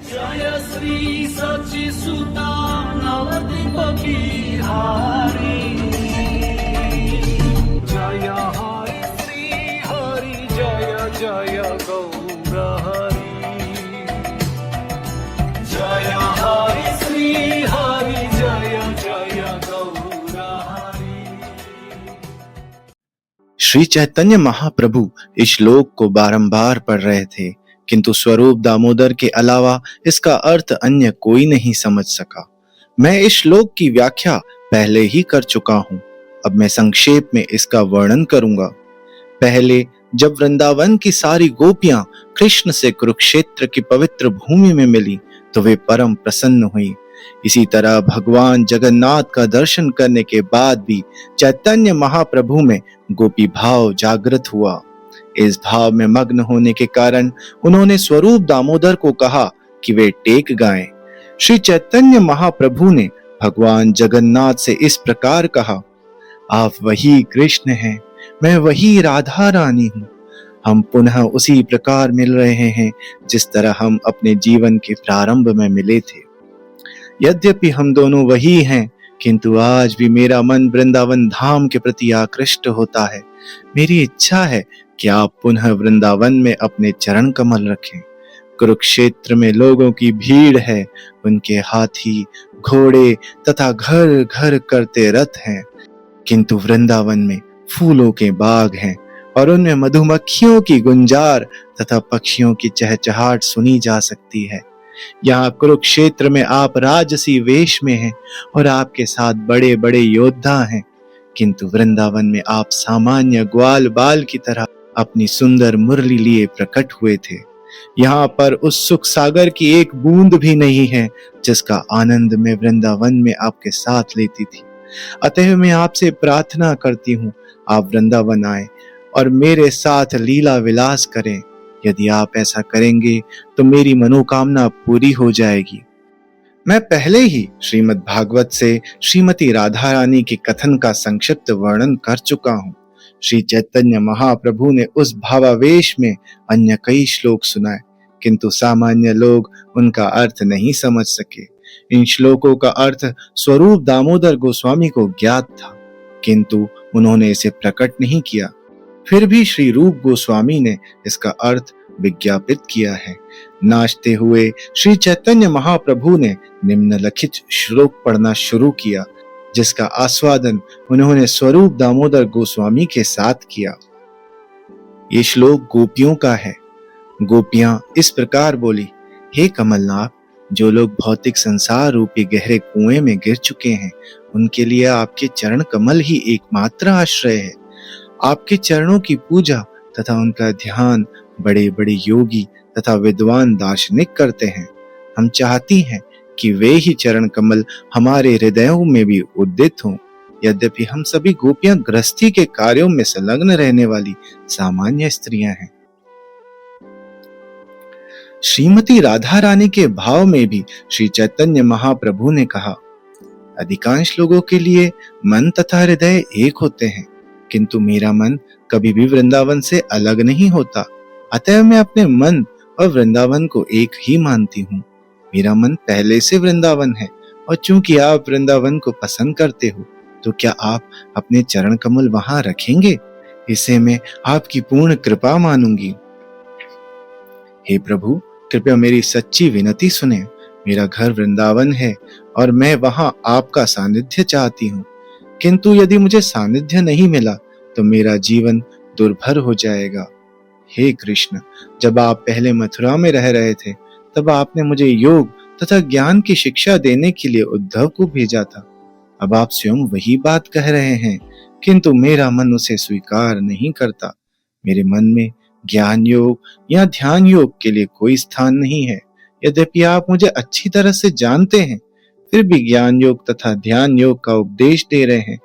जय श्री सचिसुता नवदीप बिहारी। जय हरि श्री हरि जय जय गौर हरि। जय हरि श्री हरि जय जय गौर हरि। श्री चैतन्य महाप्रभु इस श्लोक को बारंबार पढ़ रहे थे, किंतु स्वरूप दामोदर के अलावा इसका अर्थ अन्य कोई नहीं समझ सका। मैं इस श्लोक की व्याख्या पहले ही कर चुका हूं, अब मैं संक्षेप में इसका वर्णन करूंगा। पहले जब वृंदावन की सारी गोपियां कृष्ण से कुरुक्षेत्र की पवित्र भूमि में मिली तो वे परम प्रसन्न हुई। इसी तरह भगवान जगन्नाथ का दर्शन करने के बाद भी चैतन्य महाप्रभु में गोपी भाव जागृत हुआ। इस भाव में मग्न होने के कारण उन्होंने स्वरूप दामोदर को कहा कि वे टेक गाएं। श्री चैतन्य महाप्रभु ने भगवान जगन्नाथ से इस प्रकार कहा, आप वही कृष्ण हैं, मैं वही राधा रानी हूं। हम पुनः उसी प्रकार मिल रहे हैं जिस तरह हम अपने जीवन के प्रारंभ में मिले थे। यद्यपि हम दोनों वही हैं, किंतु आज भी मेरा मन वृंदावन धाम के प्रति आकृष्ट होता है। मेरी इच्छा है कि आप पुनः वृंदावन में अपने चरण कमल रखें। कुरुक्षेत्र में लोगों की भीड़ है, उनके हाथी, घोड़े तथा घर घर करते रथ हैं, किंतु वृंदावन में फूलों के बाग हैं और उनमें मधुमक्खियों की गुंजार तथा पक्षियों की चहचहाट सुनी जा सकती है। यहाँ कुरुक्षेत्र में आप राजसी वेश में हैं और आपके साथ बड़े बड़े योद्धा हैं, किंतु वृंदावन में आप सामान्य ग्वाल बाल की तरह अपनी सुंदर मुरली लिए प्रकट हुए थे। यहाँ पर उस सुख सागर की एक बूंद भी नहीं है जिसका आनंद मैं वृंदावन में आपके साथ लेती थी। अतः मैं आपसे प्रार्थना करती हूँ, आप वृंदावन आए और मेरे साथ लीला विलास करें। यदि आप ऐसा करेंगे तो मेरी मनोकामना पूरी हो जाएगी। मैं पहले ही श्रीमद् भागवत से श्रीमती राधा रानी के कथन का संक्षिप्त वर्णन कर चुका हूँ। श्री चैतन्य महाप्रभु ने उस भावावेश में अन्य कई श्लोक सुनाए, किंतु सामान्य लोग उनका अर्थ नहीं समझ सके। इन श्लोकों का अर्थ स्वरूप दामोदर गोस्वामी को ज्ञात था, किंतु उन्होंने इसे प्रकट नहीं किया। फिर भी श्री रूप गोस्वामी ने इसका अर्थ विज्ञापित किया है। नाचते हुए श्री चैतन्य महाप्रभु ने निम्नलिखित श्लोक पढ़ना शुरू किया, जिसका आस्वादन उन्होंने स्वरूप दामोदर गोस्वामी के साथ किया। ये श्लोक गोपियों का है। गोपियां इस प्रकार बोली, हे कमलनाथ, जो लोग भौतिक संसार रूपी गहरे कुएं में गिर चुके हैं, उनके लिए आपके चरण कमल ही एकमात्र आश्रय है। आपके चरणों की पूजा तथा उनका ध्यान बड़े बड़े योगी तथा विद्वान दार्शनिक करते हैं। हम चाहती हैं कि वे ही चरण कमल हमारे हृदयों में भी उद्दित हों। यद्यपि हम सभी गोपियां गृहस्थी के कार्यों में संलग्न रहने वाली सामान्य स्त्रियां हैं। श्रीमती राधा रानी के भाव में भी श्री चैतन्य महाप्रभु ने कहा, अधिकांश लोगों के लिए मन तथा हृदय एक होते हैं, किंतु मेरा मन कभी भी वृंदावन से अलग नहीं होता। अतः मैं अपने मन और वृंदावन को एक ही मानती हूँ। मेरा मन पहले से वृंदावन है, और चूंकि आप वृंदावन को पसंद करते हो, तो क्या आप अपने चरण कमल वहां रखेंगे? इसे मैं आपकी पूर्ण कृपा मानूंगी। हे प्रभु, कृपया मेरी सच्ची विनती सुने। मेरा घर वृंदावन है और मैं वहां आपका सानिध्य चाहती हूँ, किंतु यदि मुझे सानिध्य नहीं मिला तो मेरा जीवन दुर्भर हो जाएगा। हे कृष्ण, जब आप पहले मथुरा में रह रहे थे, तब आपने मुझे योग तथा ज्ञान की शिक्षा देने के लिए उद्धव को भेजा था। अब आप स्वयं वही बात कह रहे हैं, किंतु मेरा मन उसे स्वीकार नहीं करता। मेरे मन में ज्ञान योग या ध्यान योग के लिए कोई स्थान नहीं है। यद्यपि आप मुझे अच्छी तरह से जानते हैं, फिर भी ज्ञान योग तथा ध्यान योग का उपदेश दे रहे हैं।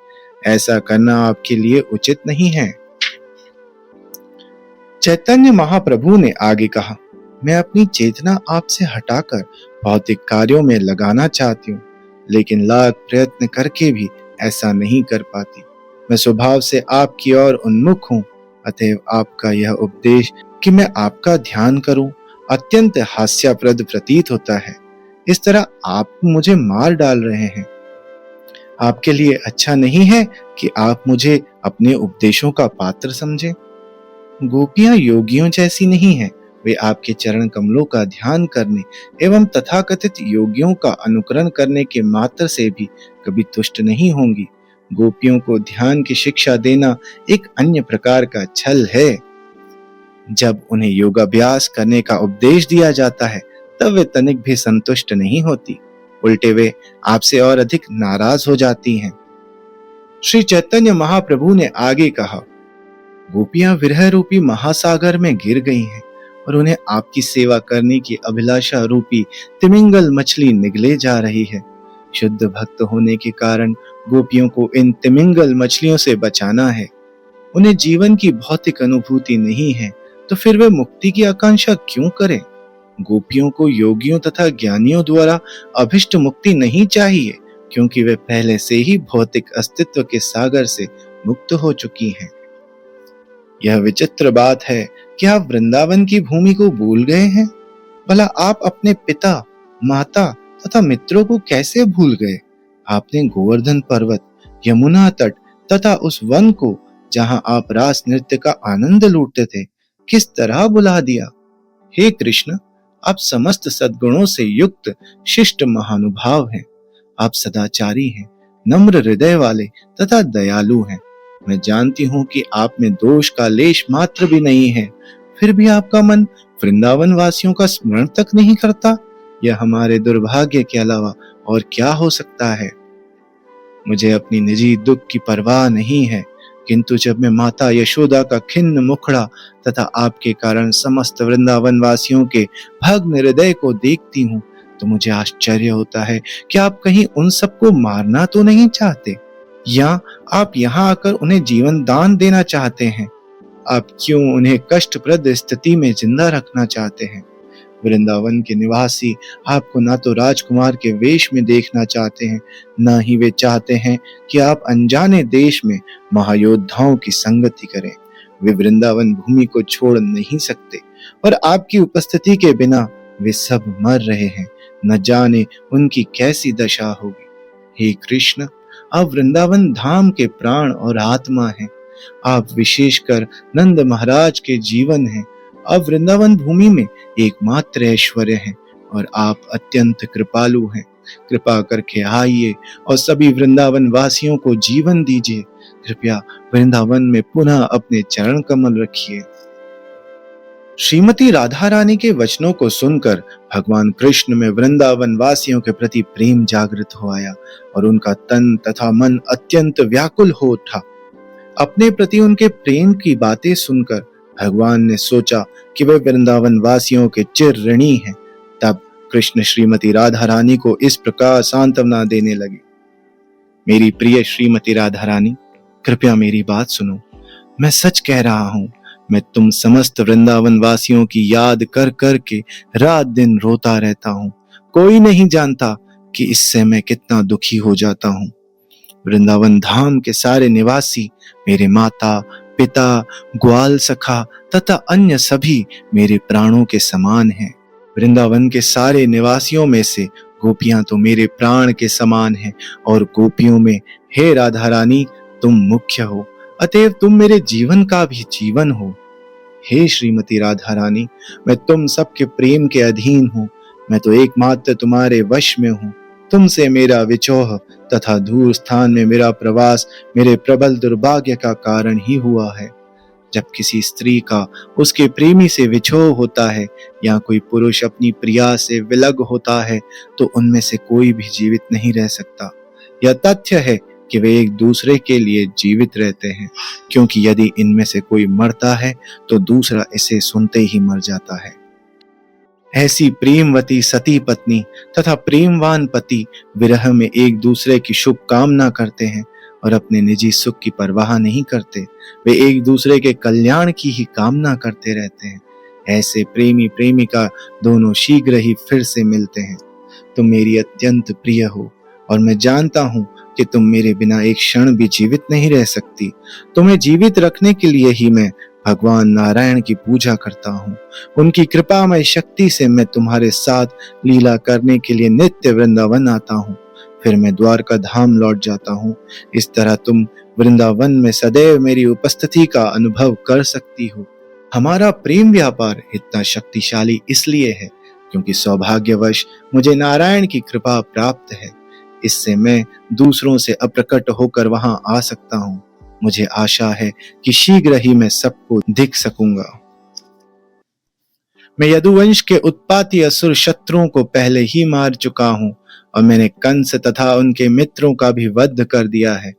ऐसा करना आपके लिए उचित नहीं है। चैतन्य महाप्रभु ने आगे कहा, मैं अपनी चेतना आपसे हटाकर भौतिक कार्यों में लगाना चाहती हूँ, लेकिन लाख प्रयत्न करके भी ऐसा नहीं कर पाती। मैं स्वभाव से आपकी ओर उन्मुख हूँ। अतएव आपका यह उपदेश कि मैं आपका ध्यान करूं, अत्यंत हास्यास्पद प्रतीत होता है। इस तरह आप मुझे मार डाल रहे हैं। आपके लिए अच्छा नहीं है कि आप मुझे अपने उपदेशों का पात्र समझें। गोपियां योगियों जैसी नहीं हैं। वे आपके चरण कमलों का ध्यान करने एवं तथाकथित योगियों का अनुकरण करने के मात्र से भी कभी तुष्ट नहीं होंगी। गोपियों को ध्यान की शिक्षा देना एक अन्य प्रकार का छल है। जब उन्हें योगाभ्यास करने का उपदेश दिया जाता है तब वे तनिक भी संतुष्ट नहीं होती, उल्टे वे आपसे और अधिक नाराज हो जाती हैं। श्री चैतन्य महाप्रभु ने आगे कहा, गोपियां विरह रूपी महासागर में गिर गई हैं और उन्हें आपकी सेवा करने की अभिलाषा रूपी तिमिंगल मछली निगले जा रही है। शुद्ध भक्त होने के कारण गोपियों को इन तिमिंगल मछलियों से बचाना है। उन्हें जीवन की भौतिक अनुभूति नहीं है तो फिर वे मुक्ति की आकांक्षा क्यों करें? गोपियों को योगियों तथा ज्ञानियों द्वारा अभिष्ट मुक्ति नहीं चाहिए, क्योंकि वे पहले से ही भौतिक अस्तित्व के सागर से मुक्त हो चुकी हैं। यह विचित्र बात है कि आप वृंदावन की भूमि को भूल गए हैं। भला आप अपने पिता, माता तथा मित्रों को कैसे भूल गए? आपने गोवर्धन पर्वत, यमुना तट तथा उस वन को जहां आप रास नृत्य का आनंद लूटते थे, किस तरह बुला दिया? हे कृष्ण, आप समस्त सद्गुणों से युक्त शिष्ट महानुभाव हैं। आप सदाचारी हैं, नम्र हृदय वाले तथा दयालु हैं। मैं जानती हूं कि आप में दोष का लेश मात्र भी नहीं है, फिर भी आपका मन वृंदावन वासियों का स्मरण तक नहीं करता। यह हमारे दुर्भाग्य के अलावा और क्या हो सकता है? मुझे अपनी निजी दुख की परवाह नहीं है, किंतु जब मैं माता यशोदा का खिन्न मुखड़ा तथा आपके कारण समस्त वृंदावन वासियों के भग्न हृदय को देखती हूँ तो मुझे आश्चर्य होता है कि आप कहीं उन सबको मारना तो नहीं चाहते, या आप यहाँ आकर उन्हें जीवन दान देना चाहते हैं। आप क्यों उन्हें कष्टप्रद स्थिति में जिंदा रखना चाहते हैं? वृंदावन के निवासी आपको ना तो राजकुमार के वेश में देखना चाहते हैं, ना ही वे चाहते हैं कि आप अनजाने देश में महायोद्धाओं की संगति करें। वे वृंदावन भूमि को छोड़ नहीं सकते और आपकी उपस्थिति के बिना वे सब मर रहे हैं। न जाने उनकी कैसी दशा होगी। हे कृष्ण, आप वृंदावन धाम के प्राण और आत्मा हैं। आप विशेषकर नंद महाराज के जीवन हैं। आप वृंदावन भूमि में एकमात्र ऐश्वर्य हैं और आप अत्यंत कृपालु हैं। कृपा करके आइए और सभी वृंदावन वासियों को जीवन दीजिए। कृपया वृंदावन में पुनः अपने चरण कमल रखिए। श्रीमती राधा रानी के वचनों को सुनकर भगवान कृष्ण में वृंदावन वासियों के प्रति प्रेम जागृत हो आया और उनका तन तथा मन अत्यंत व्याकुल हो उठा। अपने प्रति उनके प्रेम की बातें सुनकर भगवान ने सोचा कि वे वृंदावन वासियों के चिर ऋणी हैं। तब कृष्ण श्रीमती राधा रानी को इस प्रकार सांत्वना देने लगे। मेरी प्रिय श्रीमती राधा रानी, कृपया मेरी बात सुनो। मैं सच कह रहा हूं, मैं तुम समस्त वृंदावन वासियों की याद कर कर के रात दिन रोता रहता हूं। कोई नहीं जानता कि इससे मैं कितना दुखी हो जाता हूं। वृंदावन धाम के सारे निवासी मेरे माता, पिता, ग्वाल सखा तथा अन्य सभी मेरे प्राणों के समान हैं। वृंदावन के सारे निवासियों में से गोपियां तो मेरे प्राण के समान हैं और गोपियों में हे राधा रानी तुम मुख्य हो, अतएव तुम मेरे जीवन का भी जीवन हो। हे श्रीमती राधा रानी, मैं तुम सबके प्रेम के अधीन हूँ। मैं तो एकमात्र तुम्हारे वश में हूँ। तुमसे मेरा विचोह तथा दूर स्थान में मेरा प्रवास मेरे प्रबल दुर्भाग्य का कारण ही हुआ है। जब किसी स्त्री का उसके प्रेमी से विछोह होता है या कोई पुरुष अपनी प्रिया से विलग होता है तो उनमें से कोई भी जीवित नहीं रह सकता। यह तथ्य है कि वे एक दूसरे के लिए जीवित रहते हैं, क्योंकि यदि इनमें से कोई मरता है तो दूसरा इसे सुनते ही मर जाता है। ऐसी प्रेमवती सती पत्नी तथा प्रेमवान पति विरह में एक दूसरे की शुभ कामना करते हैं और अपने निजी सुख की परवाह नहीं करते। वे एक दूसरे के कल्याण की ही कामना करते रहते हैं। ऐसे प्रेमी प्रेमिका दोनों शीघ्र ही फिर से मिलते हैं। तुम मेरी अत्यंत प्रिय हो और मैं जानता हूँ कि तुम मेरे बिना एक क्षण भी जीवित नहीं रह सकती। तुम्हें जीवित रखने के लिए ही मैं भगवान नारायण की पूजा करता हूँ। उनकी कृपामय शक्ति से मैं तुम्हारे साथ लीला करने के लिए नित्य वृंदावन आता हूँ, फिर मैं द्वारका धाम लौट जाता हूँ। इस तरह तुम वृंदावन में सदैव मेरी उपस्थिति का अनुभव कर सकती हो। हमारा प्रेम व्यापार इतना शक्तिशाली इसलिए है क्योंकि सौभाग्यवश मुझे नारायण की कृपा प्राप्त है। इससे मैं दूसरों से अप्रकट होकर वहां आ सकता हूँ। मुझे आशा है कि शीघ्र ही मैं सबको दिख सकूंगा। मैं यदुवंश के उत्पाती असुर शत्रुओं को पहले ही मार चुका हूँ और मैंने कंस तथा उनके मित्रों का भी वध कर दिया है।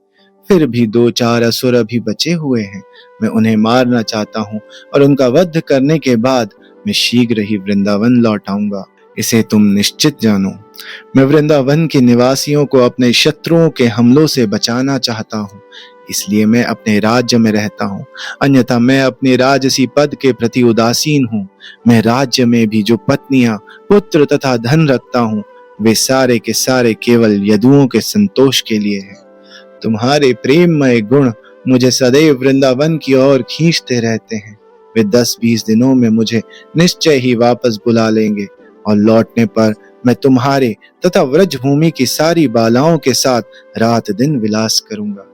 फिर भी 2-4 असुर अभी बचे हुए हैं। मैं उन्हें मारना चाहता हूँ और उनका वध करने के बाद मैं शीघ्र ही वृंदावन लौट आऊंगा। इसे तुम निश्चित जानो। मैं वृंदावन के निवासियों को अपने शत्रुओं के हमलों से बचाना चाहता हूँ, इसलिए मैं अपने राज्य में रहता हूँ। अन्यथा मैं अपने राजसी पद के प्रति उदासीन हूँ। मैं राज्य में भी जो पत्नियां, पुत्र तथा धन रखता हूँ, वे सारे के सारे केवल यदुओं के संतोष के लिए हैं। तुम्हारे प्रेममय गुण मुझे सदैव वृंदावन की ओर खींचते रहते हैं। वे 10-20 दिनों में मुझे निश्चय ही वापस बुला लेंगे और लौटने पर मैं तुम्हारे तथा व्रजभूमि की सारी बालाओं के साथ रात दिन विलास करूंगा।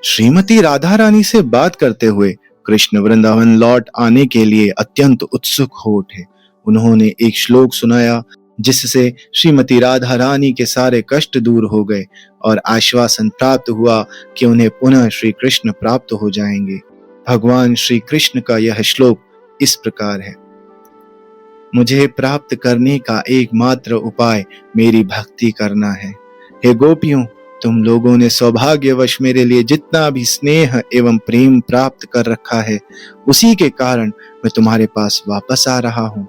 श्रीमती राधा रानी से बात करते हुए कृष्ण वृंदावन लौट आने के लिए अत्यंत उत्सुक हो उठे। उन्होंने एक श्लोक सुनाया जिससे श्रीमती राधा रानी के सारे कष्ट दूर हो गए और आश्वासन प्राप्त हुआ कि उन्हें पुनः श्री कृष्ण प्राप्त हो जाएंगे। भगवान श्री कृष्ण का यह श्लोक इस प्रकार है। मुझे प्राप्त करने का एकमात्र उपाय मेरी भक्ति करना है। हे गोपियों, तुम लोगों ने सौभाग्यवश मेरे लिए जितना भी स्नेह एवं प्रेम प्राप्त कर रखा है, उसी के कारण मैं तुम्हारे पास वापस आ रहा हूँ।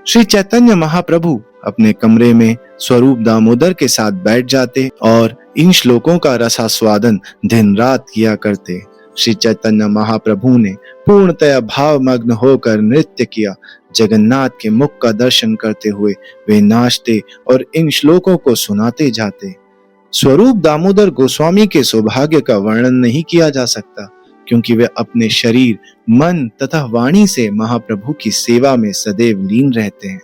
श्री चैतन्य महाप्रभु अपने कमरे में स्वरूप दामोदर के साथ बैठ जाते और इन श्लोकों का रसास्वादन दिन रात किया करते। श्री चैतन्य महाप्रभु ने पूर्णतया भावमग्न होकर नृत्य किया। जगन्नाथ के मुख का दर्शन करते हुए वे नाचते और इन श्लोकों को सुनाते जाते। स्वरूप दामोदर गोस्वामी के सौभाग्य का वर्णन नहीं किया जा सकता, क्योंकि वे अपने शरीर, मन तथा वाणी से महाप्रभु की सेवा में सदैव लीन रहते हैं।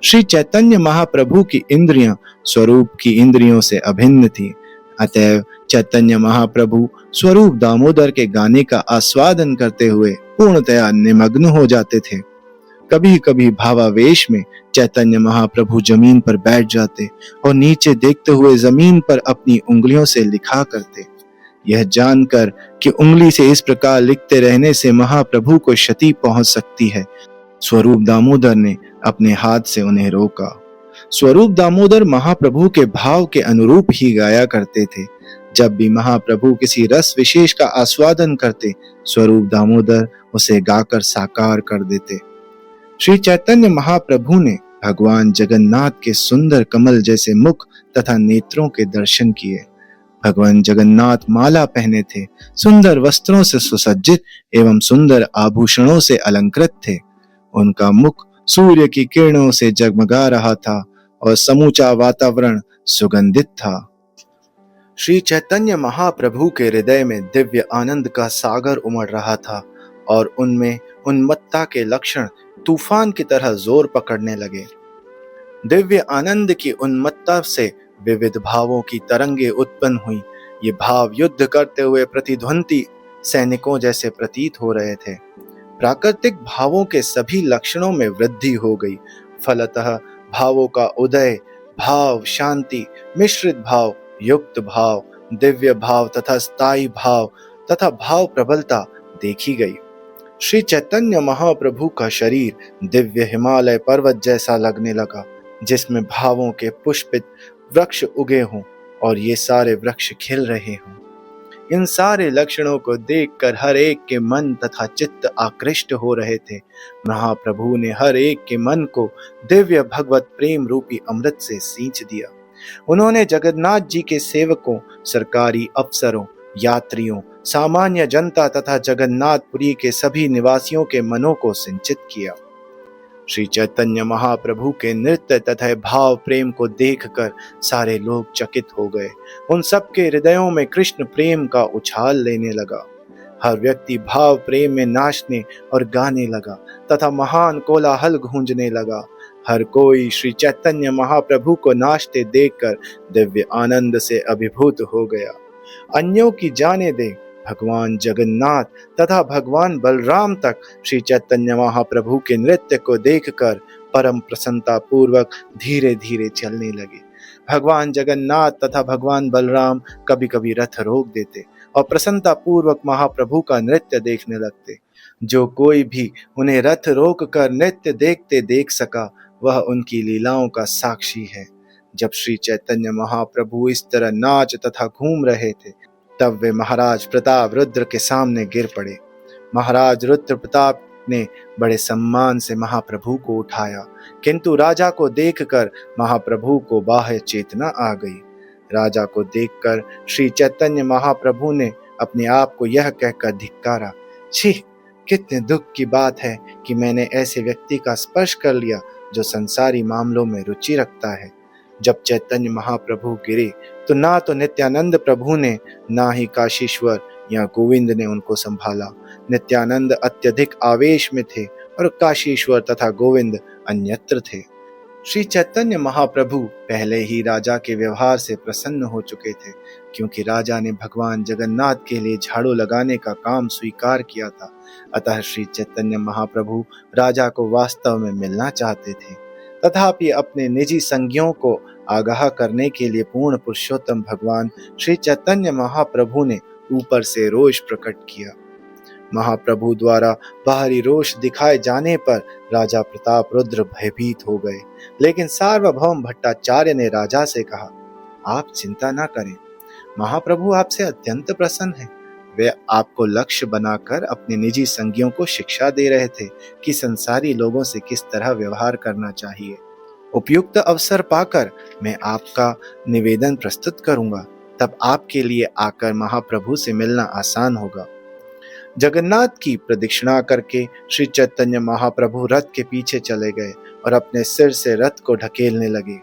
श्री चैतन्य महाप्रभु की इंद्रियां स्वरूप की इंद्रियों से अभिन्न थी। अतएव चैतन्य महाप्रभु स्वरूप दामोदर के गाने का आस्वादन करते हुए पूर्णतया निमग्न हो जाते थे। कभी कभी भावावेश में चैतन्य महाप्रभु जमीन पर बैठ जाते और नीचे देखते हुए जमीन पर अपनी उंगलियों से लिखा करते। यह जानकर कि उंगली से इस प्रकार लिखते रहने से महाप्रभु को क्षति पहुंच सकती है, स्वरूप दामोदर ने अपने हाथ से उन्हें रोका। स्वरूप दामोदर महाप्रभु के भाव के अनुरूप ही गाया करते थे। जब भी महाप्रभु किसी रस विशेष का आस्वादन करते, स्वरूप दामोदर उसे गाकर साकार कर देते। श्री चैतन्य महाप्रभु ने भगवान जगन्नाथ के सुंदर कमल जैसे मुख तथा नेत्रों के दर्शन किए। भगवान जगन्नाथ माला पहने थे, सुंदर वस्त्रों से सुसज्जित एवं सुंदर आभूषणों से अलंकृत थे। उनका मुख सूर्य की किरणों से जगमगा रहा था और समूचा वातावरण सुगंधित था। श्री चैतन्य महाप्रभु के हृदय में दिव्य आनंद का सागर उमड़ रहा था और उनमें उन्मत्तता के लक्षण तूफान की तरह जोर पकड़ने लगे। दिव्य आनंद की उन्मत्तता से विविध भावों की तरंगे उत्पन्न हुई। ये भाव युद्ध करते हुए प्रतिध्वंती सैनिकों जैसे प्रतीत हो रहे थे। प्राकृतिक भावों के सभी लक्षणों में वृद्धि हो गई। फलतः भावों का उदय, भाव, शांति, मिश्रित भाव, युक्त भाव, दिव्य भाव तथा स्थायी भाव तथा भाव प्रबलता देखी गई। श्री चैतन्य महाप्रभु का शरीर दिव्य हिमालय पर्वत जैसा लगने लगा, जिसमें भावों के पुष्पित वृक्ष उगे हों और ये सारे वृक्ष खिल रहे हों। इन सारे लक्षणों को देखकर हर एक के मन तथा चित्त आकृष्ट हो रहे थे। महाप्रभु ने हर एक के मन को दिव्य भगवत प्रेम रूपी अमृत से सींच दिया। उन्होंने जगन्नाथ जी के सेवकों, सरकारी अफसरों, यात्रियों, सामान्य जनता तथा जगन्नाथपुरी के सभी निवासियों के मनों को सिंचित किया। श्री चैतन्य महाप्रभु के नृत्य तथा भाव प्रेम को देखकर सारे लोग चकित हो गए। उन सबके हृदयों में कृष्ण प्रेम का उछाल लेने लगा। हर व्यक्ति भाव प्रेम में नाचने और गाने लगा तथा महान कोलाहल गूंजने लगा। हर कोई श्री चैतन्य महाप्रभु को नाचते देखकर दिव्य आनंद से अभिभूत हो गया। अन्यों की जाने दे, भगवान जगन्नाथ तथा भगवान बलराम तक श्री चैतन्य महाप्रभु के नृत्य को देखकर परम प्रसन्नता पूर्वक धीरे धीरे चलने लगे। भगवान जगन्नाथ तथा भगवान बलराम कभी कभी रथ रोक देते और प्रसन्नता पूर्वक महाप्रभु का नृत्य देखने लगते। जो कोई भी उन्हें रथ रोक कर नृत्य देखते देख सका, वह उनकी लीलाओं का साक्षी है। जब श्री चैतन्य महाप्रभु इस तरह नाच तथा घूम रहे थे, तब वे महाराज प्रताप रुद्र के सामने गिर पड़े। महाराज रुद्र प्रताप ने बड़े सम्मान से महाप्रभु को उठाया, किंतु राजा को देखकर महाप्रभु को बाह्य चेतना आ गई। राजा को देखकर श्री चैतन्य महाप्रभु ने अपने आप को यह कहकर धिक्कारा, छी, कितने दुख की बात है कि मैंने ऐसे व्यक्ति का स्पर्श कर लिया जो संसारी मामलों में रुचि रखता है। जब चैतन्य महाप्रभु गिरे तो ना तो नित्यानंद प्रभु ने, ना ही काशीश्वर या गोविंद ने उनको संभाला। नित्यानंद अत्यधिक आवेश में थे और काशीश्वर तथा गोविंद अन्यत्र थे। श्री चैतन्य महाप्रभु पहले ही राजा के व्यवहार से प्रसन्न हो चुके थे, क्योंकि राजा ने भगवान जगन्नाथ के लिए झाड़ू लगाने का काम स्वीकार किया था। अतः श्री चैतन्य महाप्रभु राजा को वास्तव में मिलना चाहते थे। तथापि अपने निजी संगियों को आगाह करने के लिए पूर्ण पुरुषोत्तम भगवान श्री चैतन्य महाप्रभु ने ऊपर से रोष प्रकट किया। महाप्रभु द्वारा बाहरी रोष दिखाए जाने पर राजा प्रताप रुद्र भयभीत हो गए, लेकिन सार्वभौम भट्टाचार्य ने राजा से कहा, आप चिंता न करें, महाप्रभु आपसे अत्यंत प्रसन्न हैं। वे आपको लक्ष्य बनाकर अपने निजी संगियों को शिक्षा दे रहे थे कि संसारी लोगों से किस तरह व्यवहार करना चाहिए। उपयुक्त अवसर पाकर मैं आपका निवेदन प्रस्तुत करूंगा, तब आपके लिए आकर महाप्रभु से मिलना आसान होगा। जगन्नाथ की प्रदक्षिणा करके श्री चैतन्य महाप्रभु रथ के पीछे चले गए और अपने सिर से रथ को ढकेलने लगे।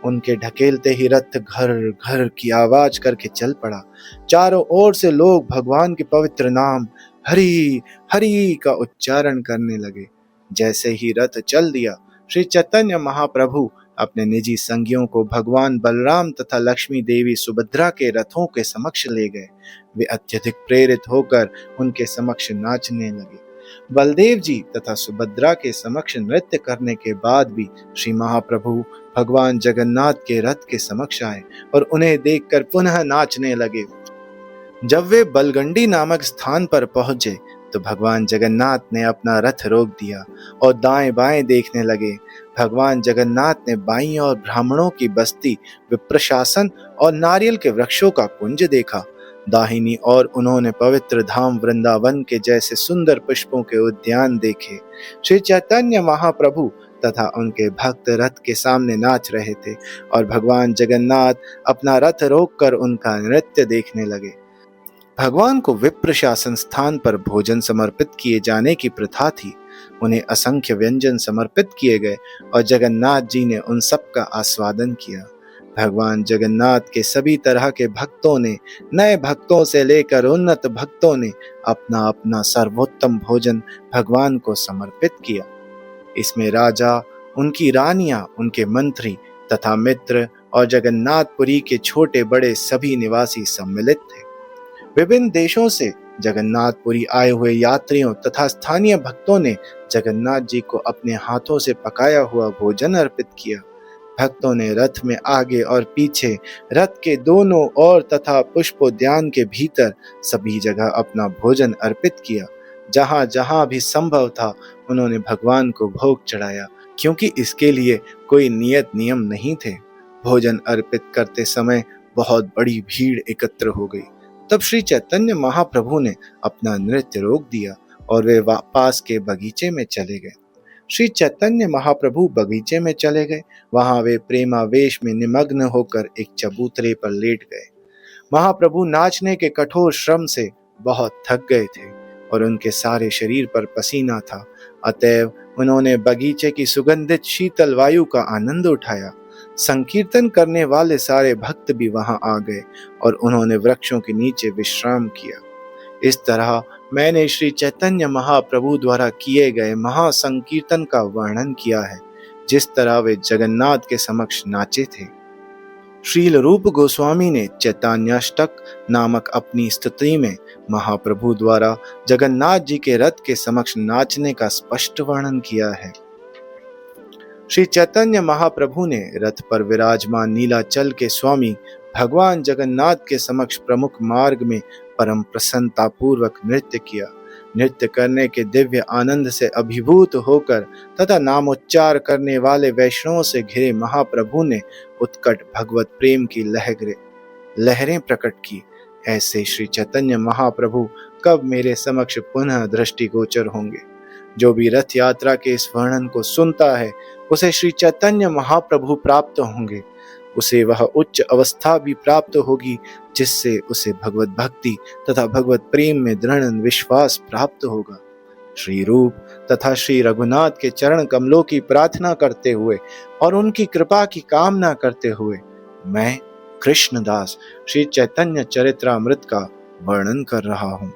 उनके ढकेलते ही रथ घर घर की आवाज करके चल पड़ा। चारों ओर से लोग भगवान के पवित्र नाम हरि हरि का उच्चारण करने लगे। जैसे ही रथ चल दिया, श्री चैतन्य महाप्रभु अपने निजी संगियों को भगवान बलराम तथा लक्ष्मी देवी सुभद्रा के रथों के समक्ष ले गए। वे अत्यधिक प्रेरित होकर उनके समक्ष नाचने लगे। बलदेव जी तथा सुभद्रा के समक्ष नृत्य करने के बाद भी श्री महाप्रभु भगवान जगन्नाथ के रथ के समक्ष आए और उन्हें देखकर पुनः नाचने लगे। जब वे बलगंडी नामक स्थान पर पहुंचे तो भगवान जगन्नाथ ने अपना रथ रोक दिया और दाएं बाएं देखने लगे। भगवान जगन्नाथ ने बाईं ओर ब्राह्मणों की बस्ती, विप्रशासन और नारियल के वृक्षों का कुंज देखा। दाहिनी ओर उन्होंने पवित्र धाम वृंदावन के जैसे सुंदर पुष्पों के उद्यान देखे। श्री चैतन्य महाप्रभु तथा उनके भक्त रथ के सामने नाच रहे थे और भगवान जगन्नाथ अपना रथ रोककर उनका नृत्य देखने लगे। भगवान को विप्र शासन स्थान पर भोजन समर्पित किए जाने की प्रथा थी। उन्हें असंख्य व्यंजन समर्पित किए गए और जगन्नाथ जी ने उन सब का आस्वादन किया। भगवान जगन्नाथ के सभी तरह के भक्तों ने, नए भक्तों से लेकर उन्नत भक्तों ने अपना अपना सर्वोत्तम भोजन भगवान को समर्पित किया। इसमें राजा, उनकी रानियां, उनके मंत्री तथा मित्र और जगन्नाथपुरी के छोटे बड़े सभी निवासी सम्मिलित थे। विभिन्न देशों से जगन्नाथपुरी आए हुए यात्रियों तथा स्थानीय भक्तों ने जगन्नाथ जी को अपने हाथों से पकाया हुआ भोजन अर्पित किया। भक्तों ने रथ में आगे और पीछे, रथ के दोनों ओर तथा पुष्पोद्यान के भीतर सभी जगह अपना भोजन अर्पित किया। जहां जहां भी संभव था उन्होंने भगवान को भोग चढ़ाया, क्योंकि इसके लिए कोई नियत नियम नहीं थे। भोजन अर्पित करते समय बहुत बड़ी भीड़ एकत्र हो गई। तब श्री चैतन्य महाप्रभु ने अपना नृत्य रोक दिया और वे पास के बगीचे में चले गए। श्री चैतन्य महाप्रभु बगीचे में चले गए। वहां वे प्रेमावेश में निमग्न होकर एक चबूतरे पर लेट गए। महाप्रभु नाचने के कठोर श्रम से बहुत थक गए थे और उनके सारे शरीर पर पसीना था। अतएव उन्होंने बगीचे की सुगंधित शीतल वायु का आनंद उठाया। संकीर्तन करने वाले सारे भक्त भी वहां आ गए और उन्होंने वृक्षों के नीचे विश्राम किया। इस तरह मैंने श्री चैतन्य महाप्रभु द्वारा किए गए महासंकीर्तन का वर्णन किया है, जिस तरह वे जगन्नाथ के समक्ष नाचे थे। श्रील रूप गोस्वामी ने चैतन्याष्टक नामक अपनी स्तुति में महाप्रभु द्वारा जगन्नाथ जी के रथ के समक्ष नाचने का स्पष्ट वर्णन किया है। श्री चैतन्य महाप्रभु ने रथ पर विराजमान नीलाचल के स्वामी भगवान जगन्नाथ के समक्ष प्रमुख मार्ग में परम प्रसन्नतापूर्वक नृत्य किया। नृत्य करने के दिव्य आनंद से अभिभूत होकर तथा नामोच्चार करने वाले वैष्णवों से घिरे महाप्रभु ने उत्कट भगवत प्रेम की लहरें प्रकट की। ऐसे श्री चैतन्य महाप्रभु कब मेरे समक्ष पुनः दृष्टिगोचर होंगे? जो भी रथ यात्रा के इस वर्णन को सुनता है उसे श्री चैतन्य महाप्रभु प्राप्त होंगे। उसे वह उच्च अवस्था भी प्राप्त होगी जिससे उसे भगवत भक्ति तथा भगवत प्रेम में दृढ़ विश्वास प्राप्त होगा। श्री रूप तथा श्री रघुनाथ के चरण कमलों की प्रार्थना करते हुए और उनकी कृपा की कामना करते हुए मैं कृष्णदास श्री चैतन्य चरित्रामृत का वर्णन कर रहा हूँ।